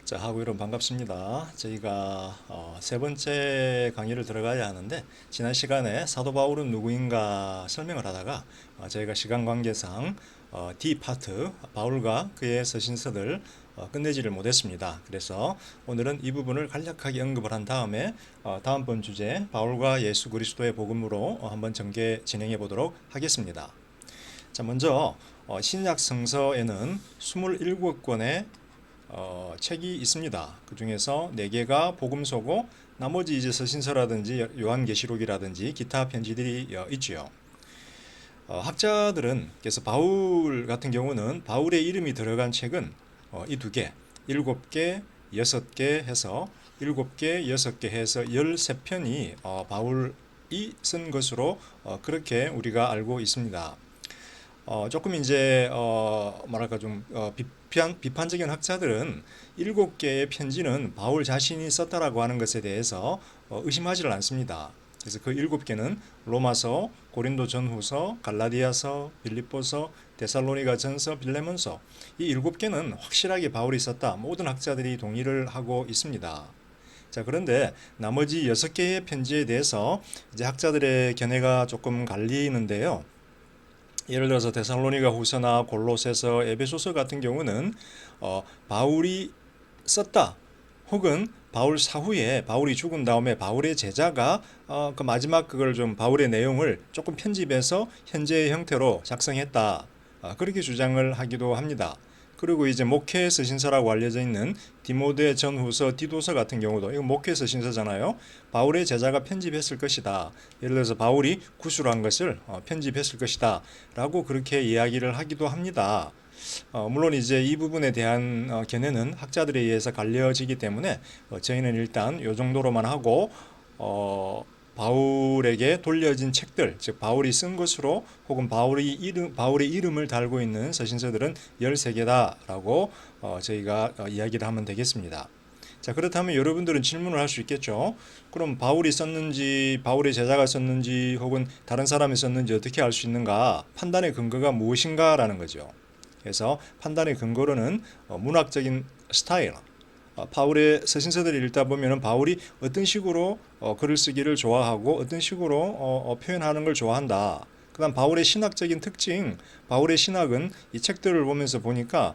자, 하고 여러분 반갑습니다. 저희가 세 번째 강의를 들어가야 하는데 지난 시간에 사도 바울은 누구인가 설명을 하다가 저희가 시간 관계상 D 파트 바울과 그의 서신서들 끝내지를 못했습니다. 그래서 오늘은 이 부분을 간략하게 언급을 한 다음에 다음번 주제 바울과 예수 그리스도의 복음으로 한번 전개 진행해 보도록 하겠습니다. 자, 먼저 신약 성서에는 27권의 책이 있습니다. 그 중에서 4개가 복음서고 나머지 이제 서신서라든지 요한계시록이라든지 기타 편지들이 있지요. 학자들은 그래서 바울 같은 경우는 바울의 이름이 들어간 책은 이 2개, 7개, 6개 해서 7개, 6개 해서 13편이 바울이 쓴 것으로 그렇게 우리가 알고 있습니다. 조금 이제 뭐랄까 좀 비판적인 학자들은 7개의 편지는 바울 자신이 썼다라고 하는 것에 대해서 의심하지를 않습니다. 그래서 그 7개는 로마서, 고린도 전후서, 갈라디아서, 빌립보서, 데살로니가 전서, 빌레몬서 이 7개는 확실하게 바울이 썼다. 모든 학자들이 동의를 하고 있습니다. 자, 그런데 나머지 6개의 편지에 대해서 이제 학자들의 견해가 조금 갈리는데요. 예를 들어서 데살로니가 후서나 골로새서, 에베소서 같은 경우는 바울이 썼다 혹은 바울 사후에 바울이 죽은 다음에 바울의 제자가 그 마지막 그걸 좀 바울의 내용을 조금 편집해서 현재의 형태로 작성했다, 그렇게 주장을 하기도 합니다. 그리고 이제 목회 서신서라고 알려져 있는 디모데 전후서, 디도서 같은 경우도 이거 목회 서신서잖아요. 바울의 제자가 편집했을 것이다. 예를 들어서 바울이 구술한 것을 편집했을 것이다 라고 그렇게 이야기를 하기도 합니다. 물론 이제 이 부분에 대한 견해는 학자들에 의해서 갈려지기 때문에 저희는 일단 이 정도로만 하고 바울에게 돌려진 책들, 즉 바울이 쓴 것으로 혹은 바울의 이름을 달고 있는 서신서들은 13개다라고 저희가 이야기를 하면 되겠습니다. 자, 그렇다면 여러분들은 질문을 할 수 있겠죠. 그럼 바울이 썼는지, 바울의 제자가 썼는지, 혹은 다른 사람이 썼는지 어떻게 알 수 있는가? 판단의 근거가 무엇인가라는 거죠. 그래서 판단의 근거로는 문학적인 스타일, 바울의 서신서들을 읽다 보면 바울이 어떤 식으로 글을 쓰기를 좋아하고 어떤 식으로 표현하는 걸 좋아한다. 그 다음 바울의 신학적인 특징, 바울의 신학은 이 책들을 보면서 보니까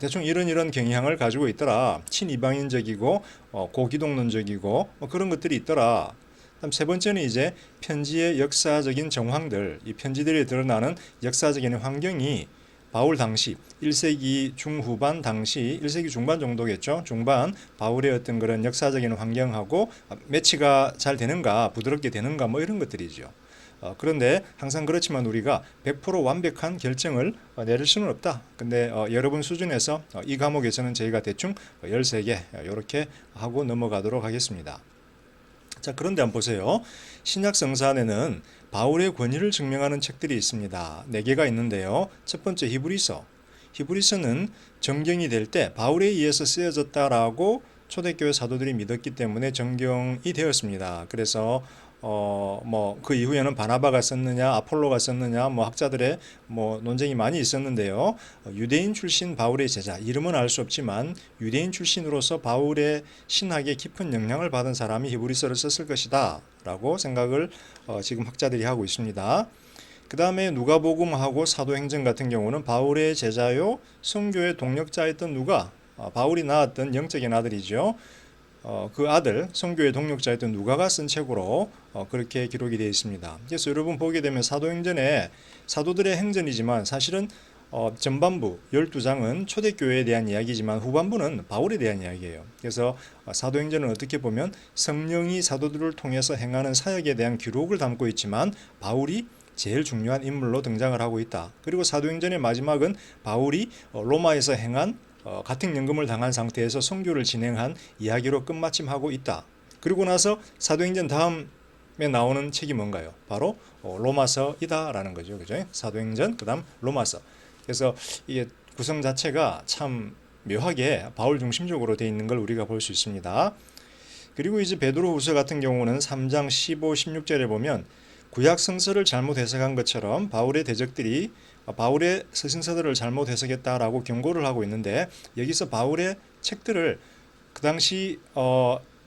대충 이런 경향을 가지고 있더라. 친이방인적이고 고기독론적이고 그런 것들이 있더라. 그다음 세 번째는 이제 편지의 역사적인 정황들, 이 편지들에 드러나는 역사적인 환경이 바울 당시 1세기 중후반 당시 1세기 중반 정도겠죠. 중반 바울의 어떤 그런 역사적인 환경하고 매치가 잘 되는가, 부드럽게 되는가 뭐 이런 것들이죠. 그런데 항상 그렇지만 우리가 100% 완벽한 결정을 내릴 수는 없다. 근데 여러분 수준에서 이 과목에서는 저희가 대충 13개 이렇게 하고 넘어가도록 하겠습니다. 자, 그런데 한번 보세요. 신약 성서 안에는 바울의 권위를 증명하는 책들이 있습니다. 4개가 있는데요. 첫 번째 히브리서. 히브리서는 정경이 될 때 바울에 의해서 쓰여졌다라고 초대교회 사도들이 믿었기 때문에 정경이 되었습니다. 그래서 뭐 그 이후에는 바나바가 썼느냐, 아폴로가 썼느냐, 뭐 학자들의 뭐 논쟁이 많이 있었는데요. 유대인 출신 바울의 제자, 이름은 알 수 없지만 유대인 출신으로서 바울의 신학에 깊은 영향을 받은 사람이 히브리서를 썼을 것이다라고 생각을 지금 학자들이 하고 있습니다. 그 다음에 누가복음하고 사도행전 같은 경우는 바울의 제자요, 선교의 동력자였던 누가, 바울이 낳았던 영적인 아들이죠. 그 아들, 선교의 동력자였던 누가가 쓴 책으로 그렇게 기록이 되어 있습니다. 그래서 여러분 보게 되면 사도행전에 사도들의 행전이지만 사실은 전반부 12장은 초대교회에 대한 이야기지만 후반부는 바울에 대한 이야기예요. 그래서 사도행전은 어떻게 보면 성령이 사도들을 통해서 행하는 사역에 대한 기록을 담고 있지만 바울이 제일 중요한 인물로 등장을 하고 있다. 그리고 사도행전의 마지막은 바울이 로마에서 행한 가택연금을 당한 상태에서 선교를 진행한 이야기로 끝마침하고 있다. 그리고 나서 사도행전 다음에 나오는 책이 뭔가요? 바로 로마서이다라는 거죠. 그죠? 사도행전 그다음 로마서. 그래서 이게 구성 자체가 참 묘하게 바울 중심적으로 되어 있는 걸 우리가 볼 수 있습니다. 그리고 이제 베드로후서 같은 경우는 3장 15, 16절에 보면 구약 성서를 잘못 해석한 것처럼 바울의 대적들이 바울의 서신서들을 잘못 해석했다라고 경고를 하고 있는데 여기서 바울의 책들을 그 당시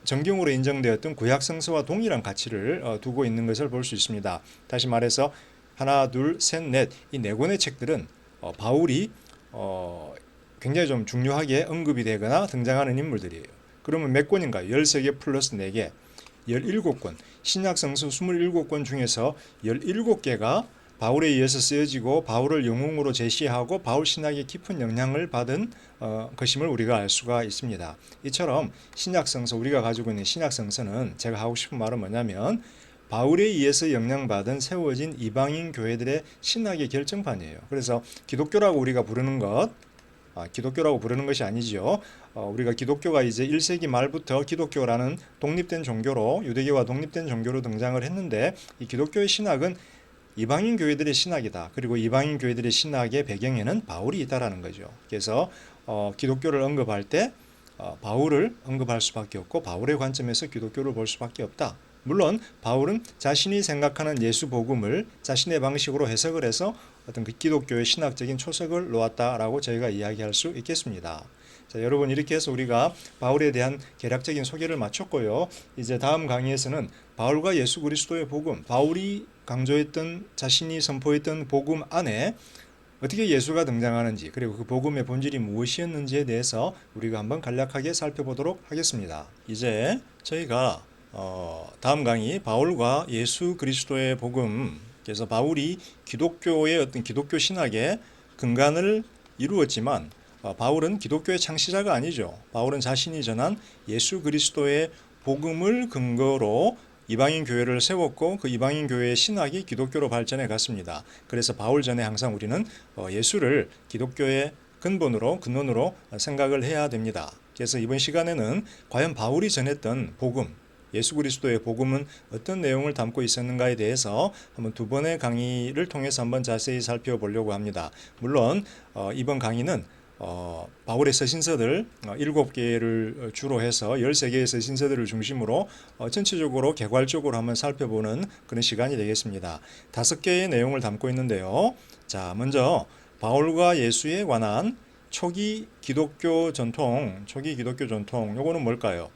정경으로 인정되었던 구약 성서와 동일한 가치를 두고 있는 것을 볼 수 있습니다. 다시 말해서 하나, 둘, 셋, 넷 이 네 권의 책들은 바울이 굉장히 좀 중요하게 언급이 되거나 등장하는 인물들이에요. 그러면 몇 권인가요? 13개 플러스 4개, 17권. 신약 성서 27권 중에서 17개가 바울에 의해서 쓰여지고 바울을 영웅으로 제시하고 바울 신학의 깊은 영향을 받은 것임을 우리가 알 수가 있습니다. 이처럼 신약 성서, 우리가 가지고 있는 신약 성서는 제가 하고 싶은 말은 뭐냐면 바울에 의해서 영향받은 세워진 이방인 교회들의 신학의 결정판이에요. 그래서 기독교라고 우리가 부르는 것, 기독교라고 부르는 것이 아니지요. 우리가 기독교가 이제 1세기 말부터 기독교라는 독립된 종교로, 유대교와 독립된 종교로 등장을 했는데, 이 기독교의 신학은 이방인 교회들의 신학이다. 그리고 이방인 교회들의 신학의 배경에는 바울이 있다라는 거죠. 그래서 기독교를 언급할 때 바울을 언급할 수밖에 없고 바울의 관점에서 기독교를 볼 수밖에 없다. 물론 바울은 자신이 생각하는 예수 복음을 자신의 방식으로 해석을 해서 어떤 그 기독교의 신학적인 초석을 놓았다라고 저희가 이야기할 수 있겠습니다. 자, 여러분, 이렇게 해서 우리가 바울에 대한 개략적인 소개를 마쳤고요. 이제 다음 강의에서는 바울과 예수 그리스도의 복음, 바울이 강조했던, 자신이 선포했던 복음 안에 어떻게 예수가 등장하는지, 그리고 그 복음의 본질이 무엇이었는지에 대해서 우리가 한번 간략하게 살펴보도록 하겠습니다. 이제 저희가 다음 강의 바울과 예수 그리스도의 복음, 그래서 바울이 기독교의 어떤 기독교 신학의 근간을 이루었지만 바울은 기독교의 창시자가 아니죠. 바울은 자신이 전한 예수 그리스도의 복음을 근거로 이방인 교회를 세웠고 그 이방인 교회의 신학이 기독교로 발전해 갔습니다. 그래서 바울 전에 항상 우리는 예수를 기독교의 근원으로 생각을 해야 됩니다. 그래서 이번 시간에는 과연 바울이 전했던 복음, 예수 그리스도의 복음은 어떤 내용을 담고 있었는가에 대해서 한번 두 번의 강의를 통해서 한번 자세히 살펴보려고 합니다. 물론 이번 강의는 바울의 서신서들 7개를 주로 해서 13개의 서신서들을 중심으로 전체적으로 개괄적으로 한번 살펴보는 그런 시간이 되겠습니다. 5개의 내용을 담고 있는데요. 자, 먼저 바울과 예수에 관한 초기 기독교 전통, 요거는 뭘까요?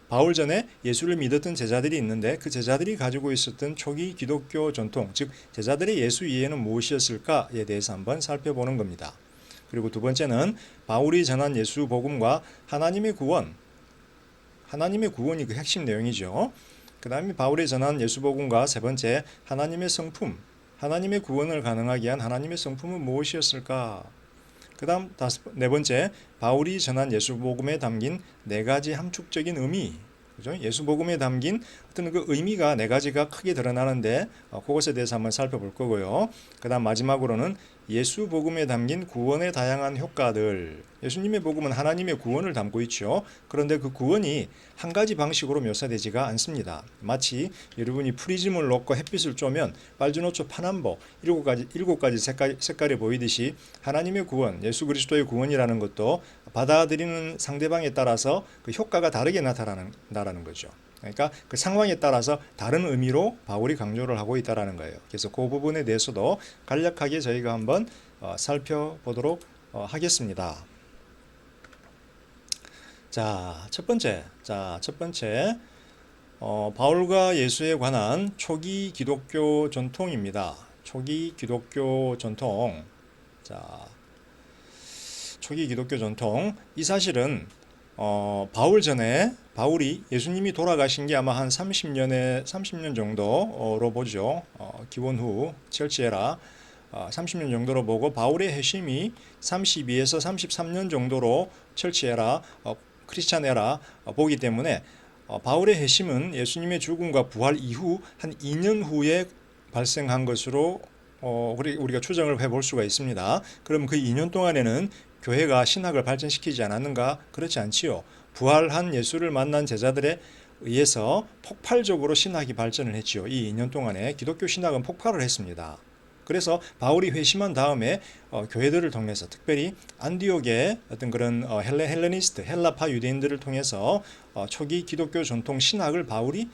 바울 전에 예수를 믿었던 제자들이 있는데 그 제자들이 가지고 있었던 초기 기독교 전통, 즉 제자들의 예수 이해는 무엇이었을까에 대해서 한번 살펴보는 겁니다. 그리고 두 번째는 바울이 전한 예수 복음과 하나님의 구원이 그 핵심 내용이죠. 그 다음에 바울이 전한 예수 복음과 세 번째 하나님의 성품, 하나님의 구원을 가능하게 한 하나님의 성품은 무엇이었을까? 그 다음 네 번째 바울이 전한 예수 복음에 담긴 네 가지 함축적인 의미, 그죠? 예수 복음에 담긴 어떤 그 의미가 네 가지가 크게 드러나는데 그것에 대해서 한번 살펴볼 거고요. 그 다음 마지막으로는 예수 복음에 담긴 구원의 다양한 효과들. 예수님의 복음은 하나님의 구원을 담고 있죠. 그런데 그 구원이 한 가지 방식으로 묘사되지가 않습니다. 마치 여러분이 프리즘을 놓고 햇빛을 쬐면 빨주노초 파남보 일곱 가지 색깔이 보이듯이 하나님의 구원, 예수 그리스도의 구원이라는 것도 받아들이는 상대방에 따라서 그 효과가 다르게 나타난다는 거죠. 그러니까 그 상황에 따라서 다른 의미로 바울이 강조를 하고 있다는 거예요. 그래서 그 부분에 대해서도 간략하게 저희가 한번 살펴보도록 하겠습니다. 자, 첫 번째, 바울과 예수에 관한 초기 기독교 전통입니다. 초기 기독교 전통. 자, 초기 기독교 전통. 이 사실은 바울 전에 바울이 예수님이 돌아가신 게 아마 한 30년 정도로 보죠. 기원 후 철치에라 30년 정도로 보고 바울의 회심이 32에서 33년 정도로 철치에라 크리스찬에라 보기 때문에 바울의 회심은 예수님의 죽음과 부활 이후 한 2년 후에 발생한 것으로 우리가 추정을 해볼 수가 있습니다. 그럼 그 2년 동안에는 교회가 신학을 발전시키지 않았는가? 그렇지 않지요. 부활한 예수를 만난 제자들에 의해서 폭발적으로 신학이 발전을 했지요. 이 2년 동안에 기독교 신학은 폭발을 했습니다. 그래서 바울이 회심한 다음에 교회들을 통해서 특별히 안디옥의 어떤 그런 헬레니스트, 헬라파 유대인들을 통해서 초기 기독교 전통 신학을 바울이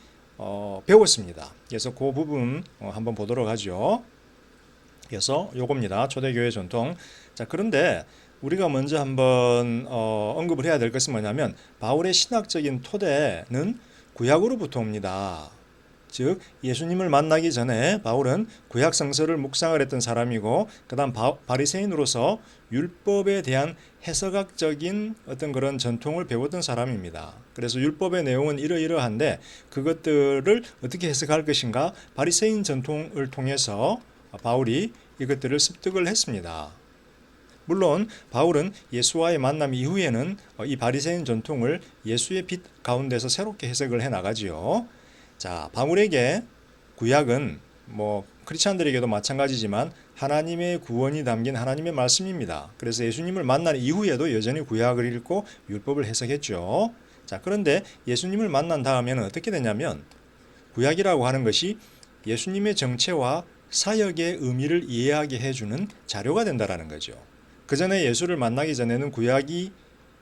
배웠습니다. 그래서 그 부분 한번 보도록 하죠. 그래서 요겁니다. 초대교회 전통. 자, 그런데 우리가 먼저 한번 언급을 해야 될 것은 뭐냐면 바울의 신학적인 토대는 구약으로부터 옵니다. 즉 예수님을 만나기 전에 바울은 구약 성서를 묵상을 했던 사람이고 그다음 바리새인으로서 율법에 대한 해석학적인 어떤 그런 전통을 배웠던 사람입니다. 그래서 율법의 내용은 이러이러한데 그것들을 어떻게 해석할 것인가 바리새인 전통을 통해서 바울이 이것들을 습득을 했습니다. 물론 바울은 예수와의 만남 이후에는 이 바리새인 전통을 예수의 빛 가운데서 새롭게 해석을 해 나가지요. 자, 바울에게 구약은 크리스찬들에게도 마찬가지지만 하나님의 구원이 담긴 하나님의 말씀입니다. 그래서 예수님을 만난 이후에도 여전히 구약을 읽고 율법을 해석했죠. 자, 그런데 예수님을 만난 다음에는 어떻게 되냐면 구약이라고 하는 것이 예수님의 정체와 사역의 의미를 이해하게 해주는 자료가 된다라는 거죠. 그 전에 예수를 만나기 전에는 구약이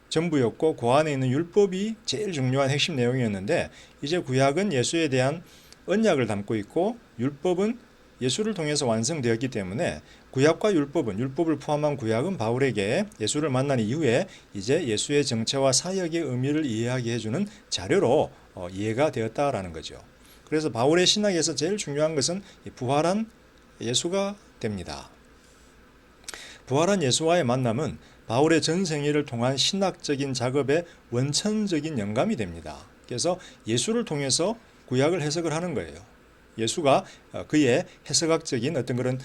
전부였고 그 안에 있는 율법이 제일 중요한 핵심 내용이었는데 이제 구약은 예수에 대한 언약을 담고 있고 율법은 예수를 통해서 완성되었기 때문에 구약과 율법을 포함한 구약은 바울에게 예수를 만난 이후에 이제 예수의 정체와 사역의 의미를 이해하게 해주는 자료로 이해가 되었다라는 거죠. 그래서 바울의 신학에서 제일 중요한 것은 부활한 예수가 됩니다. 부활한 예수와의 만남은 바울의 전 생애를 통한 신학적인 작업의 원천적인 영감이 됩니다. 그래서 예수를 통해서 구약을 해석을 하는 거예요. 예수가 그의 해석학적인 어떤 그런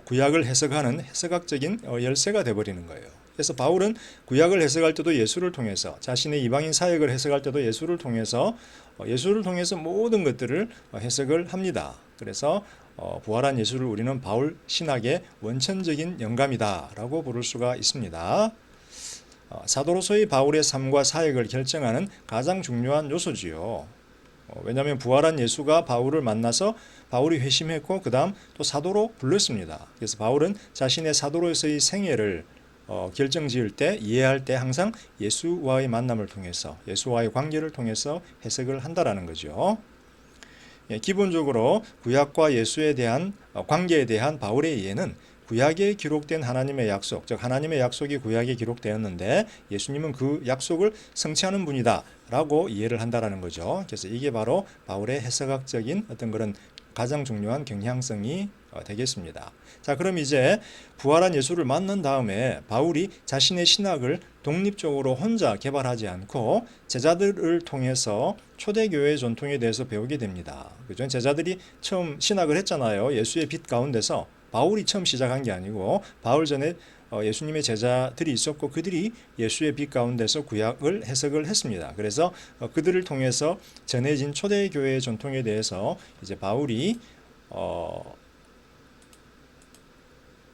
구약을 해석하는 해석학적인 열쇠가 되어버리는 거예요. 그래서 바울은 구약을 해석할 때도 예수를 통해서 자신의 이방인 사역을 해석할 때도 예수를 통해서 모든 것들을 해석을 합니다. 그래서 부활한 예수를 우리는 바울 신학의 원천적인 영감이다라고 부를 수가 있습니다. 사도로서의 바울의 삶과 사역을 결정하는 가장 중요한 요소지요. 왜냐하면 부활한 예수가 바울을 만나서 바울이 회심했고 그 다음 또 사도로 불렀습니다. 그래서 바울은 자신의 사도로서의 생애를 결정지을 때 이해할 때 항상 예수와의 만남을 통해서 예수와의 관계를 통해서 해석을 한다라는 거죠. 기본적으로 구약과 예수에 대한 관계에 대한 바울의 이해는 구약에 기록된 하나님의 약속, 즉 하나님의 약속이 구약에 기록되었는데 예수님은 그 약속을 성취하는 분이다 라고 이해를 한다라는 거죠. 그래서 이게 바로 바울의 해석학적인 어떤 그런 가장 중요한 경향성이 되겠습니다. 자, 그럼 이제 부활한 예수를 만난 다음에 바울이 자신의 신학을 독립적으로 혼자 개발하지 않고 제자들을 통해서 초대교회 전통에 대해서 배우게 됩니다. 그죠? 제자들이 처음 신학을 했잖아요. 예수의 빛 가운데서 바울이 처음 시작한 게 아니고 바울 전에 예수님의 제자들이 있었고 그들이 예수의 빛 가운데서 구약을 해석을 했습니다. 그래서 그들을 통해서 전해진 초대교회의 전통에 대해서 이제 바울이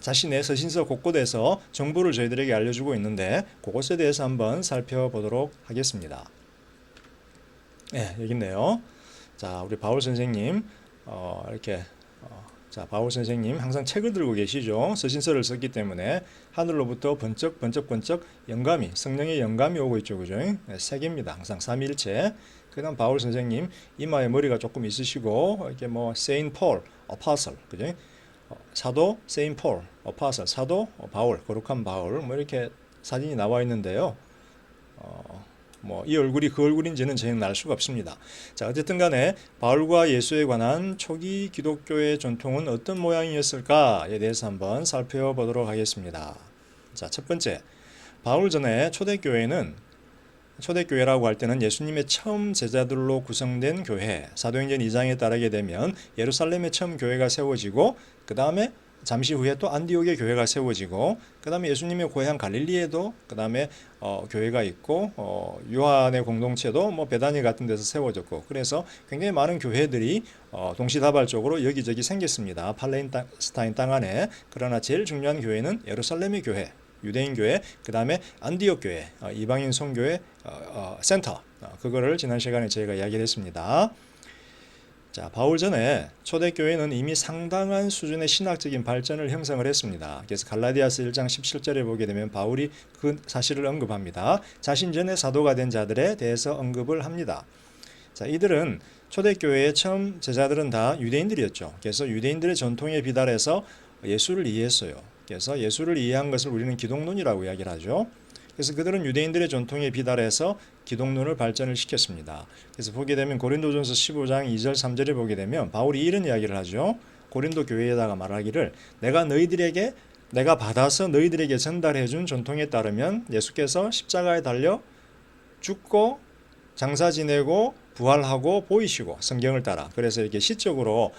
자신의 서신서 곳곳에서 정보를 저희들에게 알려주고 있는데 그것에 대해서 한번 살펴보도록 하겠습니다. 네, 여기 있네요. 자, 우리 바울 선생님 이렇게 자, 바울 선생님 항상 책을 들고 계시죠. 서신서를 썼기 때문에 하늘로부터 번쩍 영감이 성령의 영감이 오고 있죠. 그죠? 네, 세 개입니다. 항상 삼위일체. 그다음 바울 선생님 이마에 머리가 조금 있으시고 이렇게 세인 폴 어파설 그죠? 사도 세인 폴 어파설 사도 바울 거룩한 바울 이렇게 사진이 나와 있는데요. 이 얼굴이 그 얼굴인지는 저희는 알 수가 없습니다. 자, 어쨌든 간에 바울과 예수에 관한 초기 기독교의 전통은 어떤 모양이었을까에 대해서 한번 살펴보도록 하겠습니다. 자, 첫 번째, 바울 전에 초대교회라고 할 때는 예수님의 처음 제자들로 구성된 교회, 사도행전 2장에 따르게 되면 예루살렘에 처음 교회가 세워지고 그 다음에 잠시 후에 또 안디옥의 교회가 세워지고 그 다음에 예수님의 고향 갈릴리에도 그 다음에 교회가 있고 요한의 공동체도 베다니 같은 데서 세워졌고 그래서 굉장히 많은 교회들이 동시다발적으로 여기저기 생겼습니다. 팔레스타인 땅 안에. 그러나 제일 중요한 교회는 예루살렘의 교회, 유대인 교회, 그 다음에 안디옥 교회, 이방인 선교회 센터, 그거를 지난 시간에 저희가 이야기를 했습니다. 자, 바울 전에 초대교회는 이미 상당한 수준의 신학적인 발전을 형성을 했습니다. 그래서 갈라디아서 1장 17절에 보게 되면 바울이 그 사실을 언급합니다. 자신 전에 사도가 된 자들에 대해서 언급을 합니다. 자, 이들은 초대교회의 처음 제자들은 다 유대인들이었죠. 그래서 유대인들의 전통에 비달해서 예수를 이해했어요. 그래서 예수를 이해한 것을 우리는 기독론이라고 이야기를 하죠. 그래서 그들은 유대인들의 전통에 비달해서 기독론을 발전을 시켰습니다. 그래서 보게 되면 고린도전서 15장 2절 3절에 보게 되면 바울이 이런 이야기를 하죠. 고린도 교회에다가 말하기를 내가 받아서 너희들에게 전달해 준 전통에 따르면 예수께서 십자가에 달려 죽고 장사 지내고 부활하고 보이시고 성경을 따라 그래서 이렇게 시적으로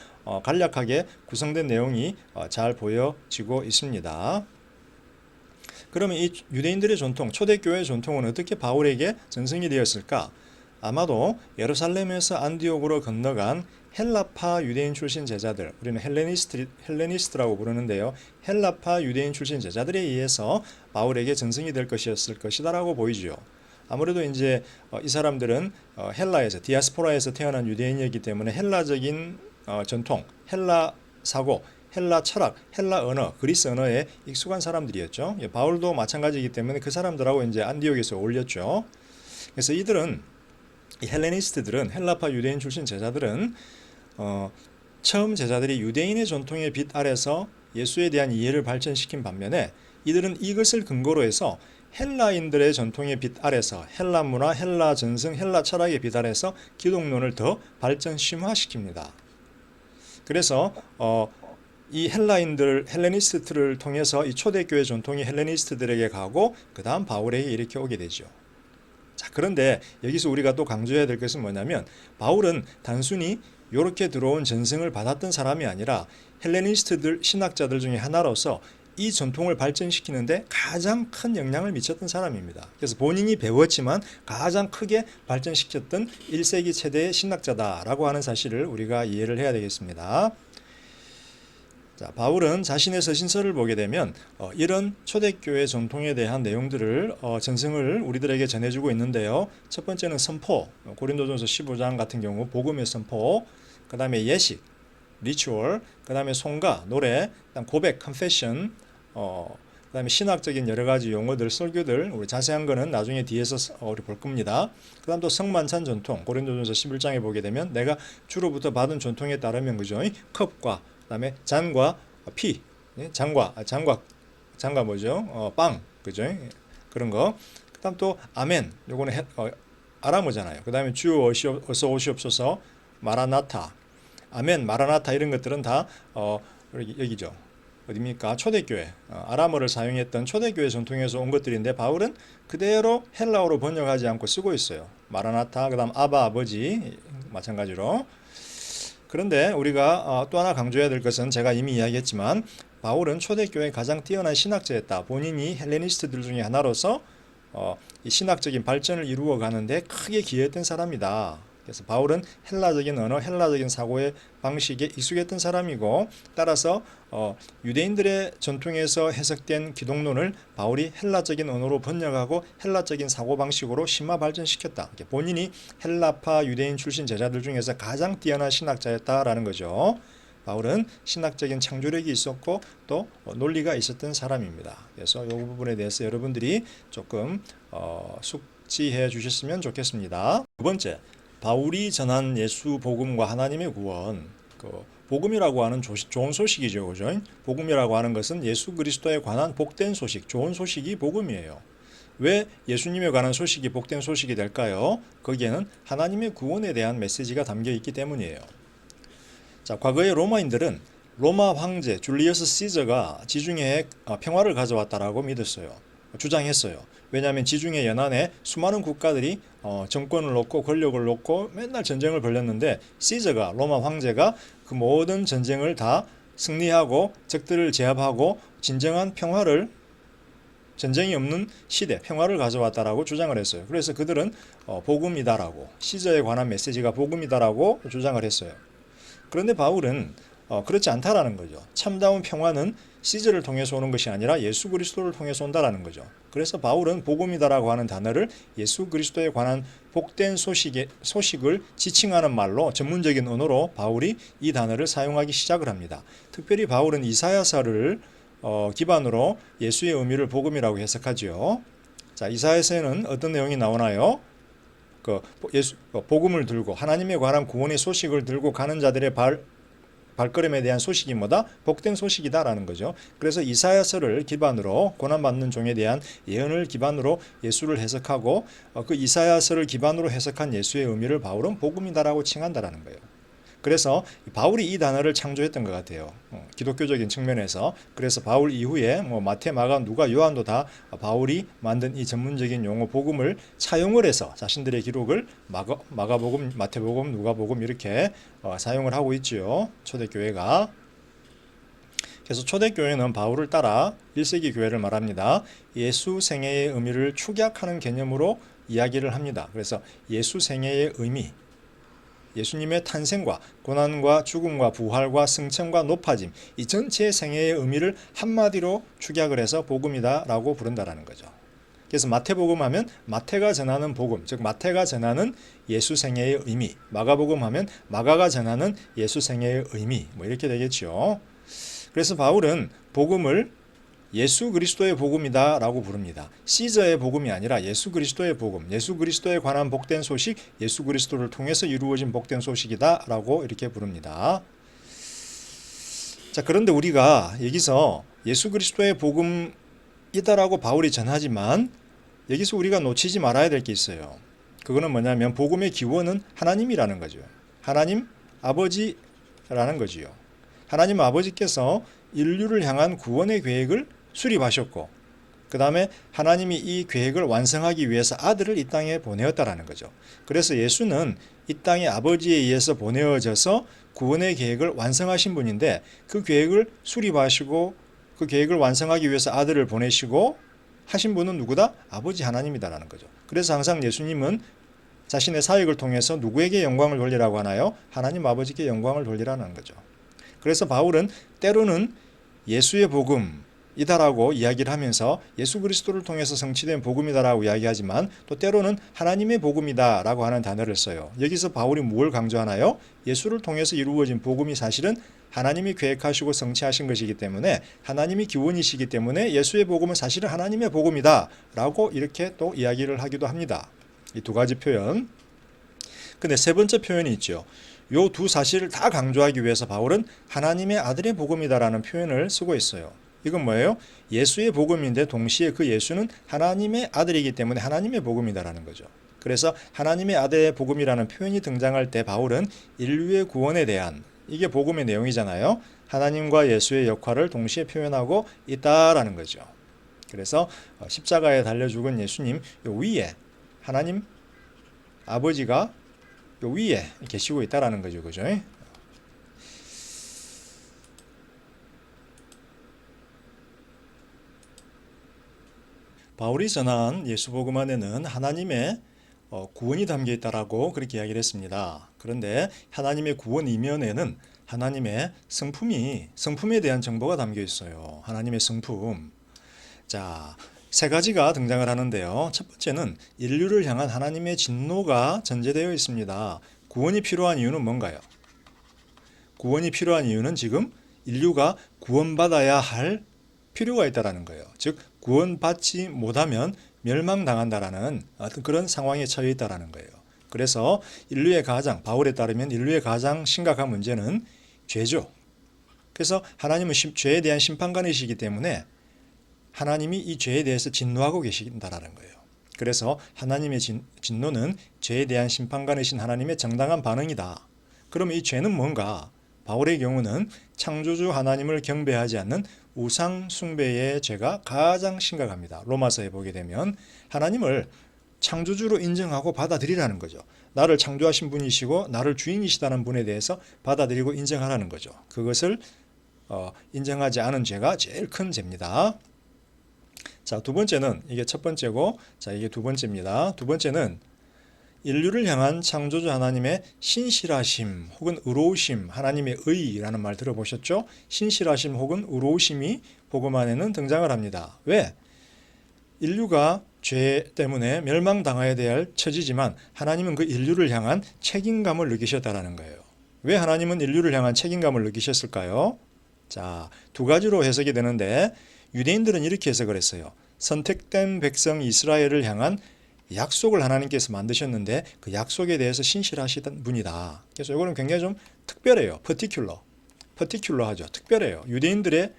간략하게 구성된 내용이 잘 보여지고 있습니다. 그러면 이 유대인들의 전통, 초대교회의 전통은 어떻게 바울에게 전승이 되었을까? 아마도 예루살렘에서 안디옥으로 건너간 헬라파 유대인 출신 제자들, 우리는 헬레니스트라고 부르는데요. 헬라파 유대인 출신 제자들에 의해서 바울에게 전승이 될 것이었을 것이다라고 보이죠. 아무래도 이제 이 사람들은 헬라에서 디아스포라에서 태어난 유대인이었기 때문에 헬라적인 전통, 헬라 사고, 헬라 철학, 헬라 언어, 그리스 언어에 익숙한 사람들이었죠. 바울도 마찬가지이기 때문에 그 사람들하고 이제 안디옥에서 어울렸죠. 그래서 이 헬레니스트들은 헬라파 유대인 출신 제자들은 처음 제자들이 유대인의 전통의 빛 아래서 예수에 대한 이해를 발전시킨 반면에 이들은 이것을 근거로 해서 헬라인들의 전통의 빛 아래서 헬라 문화, 헬라 전승, 헬라 철학의 빛 아래서 기독론을 더 발전 심화시킵니다. 그래서 이 헬레니스트를 통해서 이 초대교회 전통이 헬레니스트들에게 가고 그 다음 바울에게 이렇게 오게 되죠. 자, 그런데 여기서 우리가 또 강조해야 될 것은 뭐냐면 바울은 단순히 이렇게 들어온 전승을 받았던 사람이 아니라 헬레니스트들 신학자들 중에 하나로서 이 전통을 발전시키는데 가장 큰 영향을 미쳤던 사람입니다. 그래서 본인이 배웠지만 가장 크게 발전시켰던 1세기 최대의 신학자다라고 하는 사실을 우리가 이해를 해야 되겠습니다. 자, 바울은 자신의 서신서를 보게 되면 이런 초대교회 전통에 대한 내용들을 전승을 우리들에게 전해주고 있는데요. 첫 번째는 선포, 고린도전서 15장 같은 경우 복음의 선포, 그 다음에 예식, 리추얼, 그 다음에 송가, 노래, 그다음 고백, confession, 그 다음에 신학적인 여러 가지 용어들, 설교들, 우리 자세한 거는 나중에 뒤에서 우리 볼 겁니다. 그 다음 또 성만찬 전통, 고린도전서 11장에 보게 되면 내가 주로부터 받은 전통에 따르면 그죠? 컵과 그다음에 잔과 피, 장과 뭐죠? 빵, 그죠? 그런 거. 그다음 또 아멘, 요거는 아람어잖아요. 그다음에 주 어서 오시옵소서, 마라나타, 아멘, 마라나타 이런 것들은 다 여기죠. 어디입니까? 초대교회, 아람어를 사용했던 초대교회 전통에서 온 것들인데 바울은 그대로 헬라어로 번역하지 않고 쓰고 있어요. 마라나타, 그다음 아바 아버지 마찬가지로. 그런데 우리가 또 하나 강조해야 될 것은 제가 이미 이야기했지만 바울은 초대교회의 가장 뛰어난 신학자였다. 본인이 헬레니스트들 중에 하나로서 이 신학적인 발전을 이루어 가는데 크게 기여했던 사람이다. 그래서 바울은 헬라적인 언어, 헬라적인 사고의 방식에 익숙했던 사람이고 따라서 유대인들의 전통에서 해석된 기독론을 바울이 헬라적인 언어로 번역하고 헬라적인 사고방식으로 심화 발전시켰다. 본인이 헬라파 유대인 출신 제자들 중에서 가장 뛰어난 신학자였다라는 거죠. 바울은 신학적인 창조력이 있었고 또 논리가 있었던 사람입니다. 그래서 이 부분에 대해서 여러분들이 조금 숙지해 주셨으면 좋겠습니다. 두 번째, 바울이 전한 예수 복음과 하나님의 구원, 복음이라고 하는 좋은 소식이죠, 그죠? 복음이라고 하는 것은 예수 그리스도에 관한 복된 소식, 좋은 소식이 복음이에요. 왜 예수님에 관한 소식이 복된 소식이 될까요? 거기에는 하나님의 구원에 대한 메시지가 담겨 있기 때문이에요. 자, 과거의 로마인들은 로마 황제 줄리어스 시저가 지중해에 평화를 가져왔다라고 믿었어요. 주장했어요. 왜냐하면 지중해 연안에 수많은 국가들이 정권을 놓고 권력을 놓고 맨날 전쟁을 벌였는데 시저가 로마 황제가 그 모든 전쟁을 다 승리하고 적들을 제압하고 진정한 평화를 전쟁이 없는 시대 평화를 가져왔다라고 주장을 했어요. 그래서 그들은 복음이다라고 시저에 관한 메시지가 복음이다라고 주장을 했어요. 그런데 바울은 그렇지 않다라는 거죠. 참다운 평화는 시저를 통해서 오는 것이 아니라 예수 그리스도를 통해서 온다라는 거죠. 그래서 바울은 복음이다라고 하는 단어를 예수 그리스도에 관한 복된 소식을 지칭하는 말로 전문적인 언어로 바울이 이 단어를 사용하기 시작을 합니다. 특별히 바울은 이사야서를 기반으로 예수의 의미를 복음이라고 해석하지요. 자, 이사야서에는 어떤 내용이 나오나요? 복음을 들고 하나님에 관한 구원의 소식을 들고 가는 자들의 발걸음에 대한 소식이 뭐다? 복된 소식이다라는 거죠. 그래서 이사야서를 기반으로 고난받는 종에 대한 예언을 기반으로 예수를 해석하고 그 이사야서를 기반으로 해석한 예수의 의미를 바울은 복음이다라고 칭한다라는 거예요. 그래서 바울이 이 단어를 창조했던 것 같아요. 기독교적인 측면에서. 그래서 바울 이후에 마태, 마가, 누가, 요한도 다 바울이 만든 이 전문적인 용어 복음을 차용을 해서 자신들의 기록을 마가복음, 마태복음, 누가복음 이렇게 사용을 하고 있지요. 초대교회가. 그래서 초대교회는 바울을 따라 1세기 교회를 말합니다. 예수 생애의 의미를 축약하는 개념으로 이야기를 합니다. 그래서 예수 생애의 의미, 예수님의 탄생과 고난과 죽음과 부활과 승천과 높아짐, 이 전체의 생애의 의미를 한마디로 축약을 해서 복음이다 라고 부른다라는 거죠. 그래서 마태복음 하면 마태가 전하는 복음, 즉 마태가 전하는 예수 생애의 의미, 마가복음 하면 마가가 전하는 예수 생애의 의미, 이렇게 되겠죠. 그래서 바울은 복음을 예수 그리스도의 복음이다 라고 부릅니다. 시저의 복음이 아니라 예수 그리스도의 복음, 예수 그리스도에 관한 복된 소식, 예수 그리스도를 통해서 이루어진 복된 소식이다 라고 이렇게 부릅니다. 자, 그런데 우리가 여기서 예수 그리스도의 복음이다라고 바울이 전하지만 여기서 우리가 놓치지 말아야 될 게 있어요. 그거는 뭐냐면 복음의 기원은 하나님이라는 거죠. 하나님 아버지라는 거지요. 하나님 아버지께서 인류를 향한 구원의 계획을 수립하셨고 그 다음에 하나님이 이 계획을 완성하기 위해서 아들을 이 땅에 보내었다라는 거죠. 그래서 예수는 이 땅에 아버지에 의해서 보내어져서 구원의 계획을 완성하신 분인데 그 계획을 수립하시고 그 계획을 완성하기 위해서 아들을 보내시고 하신 분은 누구다? 아버지 하나님이다라는 거죠. 그래서 항상 예수님은 자신의 사역을 통해서 누구에게 영광을 돌리라고 하나요? 하나님 아버지께 영광을 돌리라는 거죠. 그래서 바울은 때로는 예수의 복음이다라고 이야기를 하면서 예수 그리스도를 통해서 성취된 복음이다라고 이야기하지만 또 때로는 하나님의 복음이다라고 하는 단어를 써요. 여기서 바울이 무엇을 강조하나요? 예수를 통해서 이루어진 복음이 사실은 하나님이 계획하시고 성취하신 것이기 때문에 하나님이 기원이시기 때문에 예수의 복음은 사실은 하나님의 복음이다라고 이렇게 또 이야기를 하기도 합니다. 이 두 가지 표현. 근데 세 번째 표현이 있죠. 요 두 사실을 다 강조하기 위해서 바울은 하나님의 아들의 복음이다라는 표현을 쓰고 있어요. 이건 뭐예요? 예수의 복음인데 동시에 그 예수는 하나님의 아들이기 때문에 하나님의 복음이다라는 거죠. 그래서 하나님의 아들의 복음이라는 표현이 등장할 때 바울은 인류의 구원에 대한, 이게 복음의 내용이잖아요. 하나님과 예수의 역할을 동시에 표현하고 있다라는 거죠. 그래서 십자가에 달려 죽은 예수님 요 위에 하나님 아버지가 요 위에 계시고 있다라는 거죠. 그죠? 바울이 전한 예수 복음 안에는 하나님의 구원이 담겨 있다라고 그렇게 이야기를 했습니다. 그런데 하나님의 구원 이면에는 하나님의 성품에 대한 정보가 담겨 있어요. 하나님의 성품. 자, 세 가지가 등장을 하는데요. 첫 번째는 인류를 향한 하나님의 진노가 전제되어 있습니다. 구원이 필요한 이유는 뭔가요? 구원이 필요한 이유는 지금 인류가 구원받아야 할 필요가 있다라는 거예요. 즉 구원받지 못하면 멸망당한다라는 어떤 그런 상황에 처해 있다라는 거예요. 그래서 바울에 따르면 인류의 가장 심각한 문제는 죄죠. 그래서 하나님은 죄에 대한 심판관이시기 때문에 하나님이 이 죄에 대해서 진노하고 계신다라는 거예요. 그래서 하나님의 진노는 죄에 대한 심판관이신 하나님의 정당한 반응이다. 그럼 이 죄는 뭔가? 바울의 경우는 창조주 하나님을 경배하지 않는 우상 숭배의 죄가 가장 심각합니다. 로마서에 보게 되면 하나님을 창조주로 인정하고 받아들이라는 거죠. 나를 창조하신 분이시고 나를 주인이시다는 분에 대해서 받아들이고 인정하라는 거죠. 그것을 인정하지 않은 죄가 제일 큰 죄입니다. 자, 두 번째는 이게 첫 번째고, 자, 이게 두 번째입니다. 두 번째는 인류를 향한 창조주 하나님의 신실하심 혹은 의로우심, 하나님의 의라는 말 들어보셨죠? 신실하심 혹은 의로우심이 복음 안에는 등장을 합니다. 왜? 인류가 죄 때문에 멸망당해야 될 처지지만 하나님은 그 인류를 향한 책임감을 느끼셨다라는 거예요. 왜 하나님은 인류를 향한 책임감을 느끼셨을까요? 자, 두 가지로 해석이 되는데 유대인들은 이렇게 해석을 했어요. 선택된 백성 이스라엘을 향한 약속을 하나님께서 만드셨는데 그 약속에 대해서 신실하시던 분이다. 그래서 이거는 굉장히 좀 특별해요. particular하죠. 특별해요. 유대인들의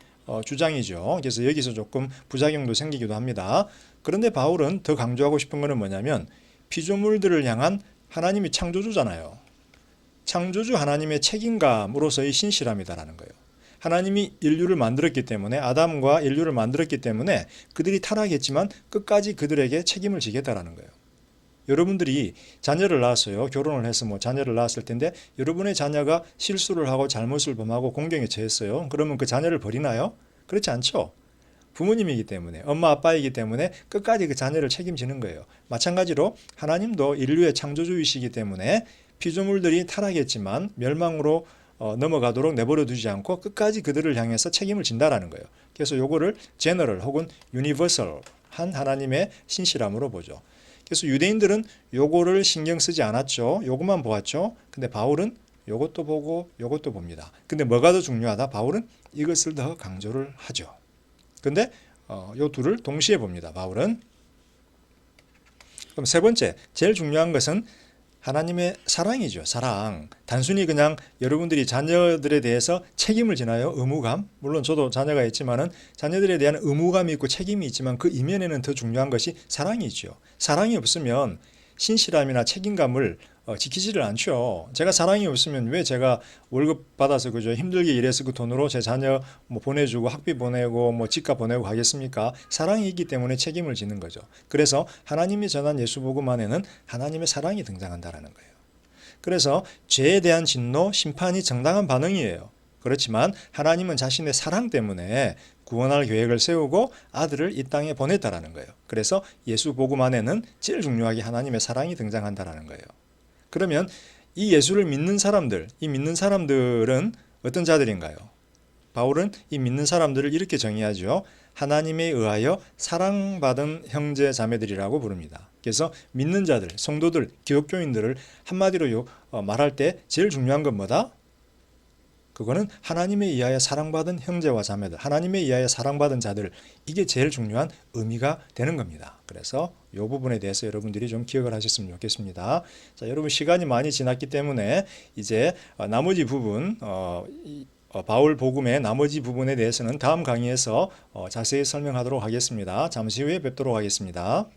주장이죠. 그래서 여기서 조금 부작용도 생기기도 합니다. 그런데 바울은 더 강조하고 싶은 것은 뭐냐면 피조물들을 향한 하나님이 창조주잖아요. 창조주 하나님의 책임감으로서의 신실함이다라는 거예요. 하나님이 인류를 만들었기 때문에 아담과 인류를 만들었기 때문에 그들이 타락했지만 끝까지 그들에게 책임을 지겠다라는 거예요. 여러분들이 자녀를 낳았어요. 결혼을 해서 뭐 자녀를 낳았을 텐데 여러분의 자녀가 실수를 하고 잘못을 범하고 공경에 처했어요. 그러면 그 자녀를 버리나요? 그렇지 않죠. 부모님이기 때문에 엄마 아빠이기 때문에 끝까지 그 자녀를 책임지는 거예요. 마찬가지로 하나님도 인류의 창조주이시기 때문에 피조물들이 타락했지만 멸망으로 넘어가도록 내버려 두지 않고 끝까지 그들을 향해서 책임을 진다라는 거예요. 그래서 요거를 제너럴 혹은 유니버설한 하나님의 신실함으로 보죠. 그래서 유대인들은 요거를 신경 쓰지 않았죠. 요것만 보았죠. 근데 바울은 요것도 보고 요것도 봅니다. 근데 뭐가 더 중요하다? 바울은 이것을 더 강조를 하죠. 근데 요 둘을 동시에 봅니다. 바울은. 그럼 세 번째, 제일 중요한 것은 하나님의 사랑이죠. 사랑. 단순히 그냥 여러분들이 자녀들에 대해서 책임을 지나요? 의무감? 물론 저도 자녀가 있지만은 자녀들에 대한 의무감이 있고 책임이 있지만 그 이면에는 더 중요한 것이 사랑이죠. 사랑이 없으면 신실함이나 책임감을 지키지를 않죠. 제가 사랑이 없으면 왜 제가 월급 받아서 그죠 힘들게 일해서 그 돈으로 제 자녀 뭐 보내주고 학비 보내고 뭐 집값 보내고 가겠습니까? 사랑이 있기 때문에 책임을 지는 거죠. 그래서 하나님이 전한 예수 복음 안에는 하나님의 사랑이 등장한다라는 거예요. 그래서 죄에 대한 진노, 심판이 정당한 반응이에요. 그렇지만 하나님은 자신의 사랑 때문에 구원할 계획을 세우고 아들을 이 땅에 보냈다라는 거예요. 그래서 예수 복음 안에는 제일 중요하게 하나님의 사랑이 등장한다라는 거예요. 그러면 이 예수를 믿는 사람들, 이 믿는 사람들은 어떤 자들인가요? 바울은 이 믿는 사람들을 이렇게 정의하죠. 하나님에 의하여 사랑받은 형제 자매들이라고 부릅니다. 그래서 믿는 자들, 성도들, 기독교인들을 한마디로 말할 때 제일 중요한 건 뭐다? 그거는 하나님에 의하여 사랑받은 형제와 자매들, 하나님에 의하여 사랑받은 자들, 이게 제일 중요한 의미가 되는 겁니다. 그래서 이 부분에 대해서 여러분들이 좀 기억을 하셨으면 좋겠습니다. 자, 여러분 시간이 많이 지났기 때문에 이제 나머지 부분, 바울 복음의 나머지 부분에 대해서는 다음 강의에서 자세히 설명하도록 하겠습니다. 잠시 후에 뵙도록 하겠습니다.